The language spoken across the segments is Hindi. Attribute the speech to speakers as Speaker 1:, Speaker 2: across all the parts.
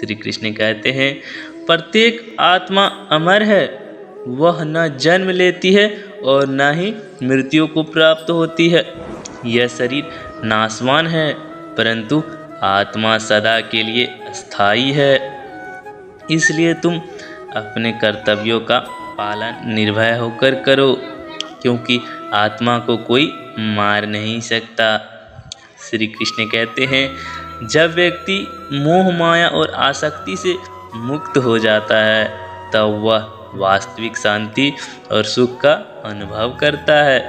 Speaker 1: श्री कृष्ण कहते हैं, प्रत्येक आत्मा अमर है, वह न जन्म लेती है और न ही मृत्यु को प्राप्त होती है। यह शरीर नाशवान है, परंतु आत्मा सदा के लिए स्थायी है। इसलिए तुम अपने कर्तव्यों का पालन निर्भय होकर करो, क्योंकि आत्मा को कोई मार नहीं सकता। श्री कृष्ण कहते हैं, जब व्यक्ति मोह माया और आसक्ति से मुक्त हो जाता है, तब वह वास्तविक शांति और सुख का अनुभव करता है।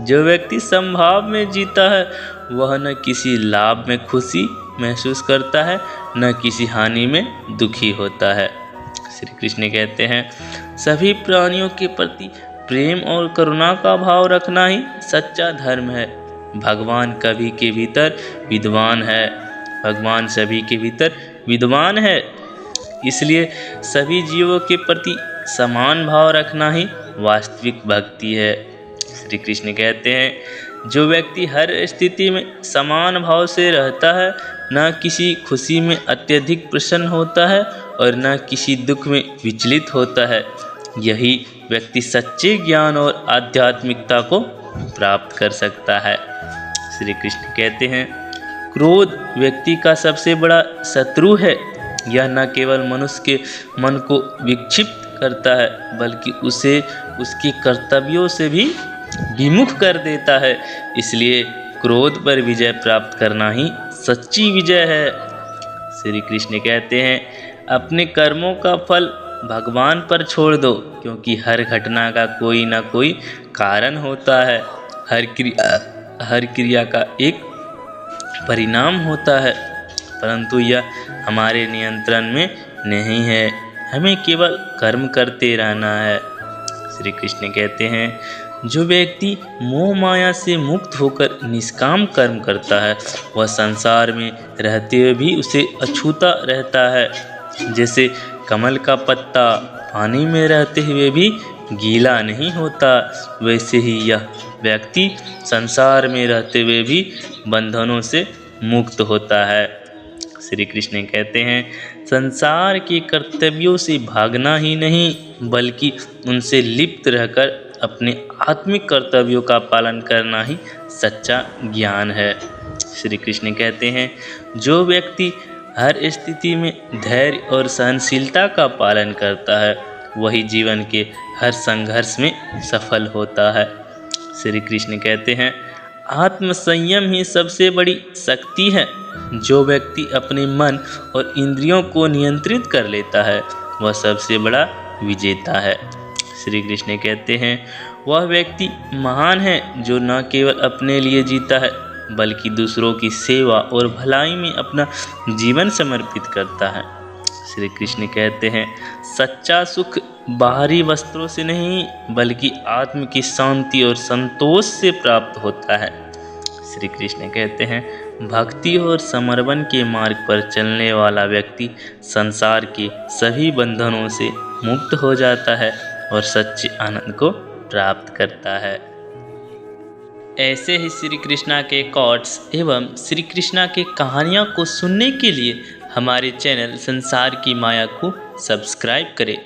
Speaker 1: जो व्यक्ति समभाव में जीता है, वह न किसी लाभ में खुशी महसूस करता है, न किसी हानि में दुखी होता है। श्री कृष्ण कहते हैं, सभी प्राणियों के प्रति प्रेम और करुणा का भाव रखना ही सच्चा धर्म है। भगवान सभी के भीतर विद्वान है, भगवान सभी के भीतर विद्वान है। इसलिए सभी जीवों के प्रति समान भाव रखना ही वास्तविक भक्ति है। श्री कृष्ण कहते हैं, जो व्यक्ति हर स्थिति में समान भाव से रहता है, न किसी खुशी में अत्यधिक प्रसन्न होता है और न किसी दुख में विचलित होता है, यही व्यक्ति सच्चे ज्ञान और आध्यात्मिकता को प्राप्त कर सकता है। श्री कृष्ण कहते हैं, क्रोध व्यक्ति का सबसे बड़ा शत्रु है। यह न केवल मनुष्य के मन को विक्षिप्त करता है, बल्कि उसे उसके कर्तव्यों से भी विमुख कर देता है। इसलिए क्रोध पर विजय प्राप्त करना ही सच्ची विजय है। श्री कृष्ण कहते हैं, अपने कर्मों का फल भगवान पर छोड़ दो, क्योंकि हर घटना का कोई ना कोई कारण होता है। हर क्रिया का एक परिणाम होता है, परंतु यह हमारे नियंत्रण में नहीं है। हमें केवल कर्म करते रहना है। श्री कृष्ण कहते हैं, जो व्यक्ति मोह माया से मुक्त होकर निष्काम कर्म करता है, वह संसार में रहते हुए भी उसे अछूता रहता है। जैसे कमल का पत्ता पानी में रहते हुए भी गीला नहीं होता, वैसे ही यह व्यक्ति संसार में रहते हुए भी बंधनों से मुक्त होता है। श्री कृष्ण कहते हैं, संसार के कर्तव्यों से भागना ही नहीं, बल्कि उनसे लिप्त रहकर अपने आत्मिक कर्तव्यों का पालन करना ही सच्चा ज्ञान है। श्री कृष्ण कहते हैं, जो व्यक्ति हर स्थिति में धैर्य और सहनशीलता का पालन करता है, वही जीवन के हर संघर्ष में सफल होता है। श्री कृष्ण कहते हैं, आत्मसंयम ही सबसे बड़ी शक्ति है। जो व्यक्ति अपने मन और इंद्रियों को नियंत्रित कर लेता है, वह सबसे बड़ा विजेता है। श्री कृष्ण कहते हैं, वह व्यक्ति महान है जो न केवल अपने लिए जीता है, बल्कि दूसरों की सेवा और भलाई में अपना जीवन समर्पित करता है। श्री कृष्ण कहते हैं, सच्चा सुख बाहरी वस्त्रों से नहीं, बल्कि आत्म की शांति और संतोष से प्राप्त होता है। श्री कृष्ण कहते हैं, भक्ति और समर्पण के मार्ग पर चलने वाला व्यक्ति संसार के सभी बंधनों से मुक्त हो जाता है और सच्चे आनंद को प्राप्त करता है। ऐसे ही श्री कृष्णा के कोट्स एवं श्री कृष्णा के कहानियों को सुनने के लिए हमारे चैनल संसार की माया को सब्सक्राइब करें।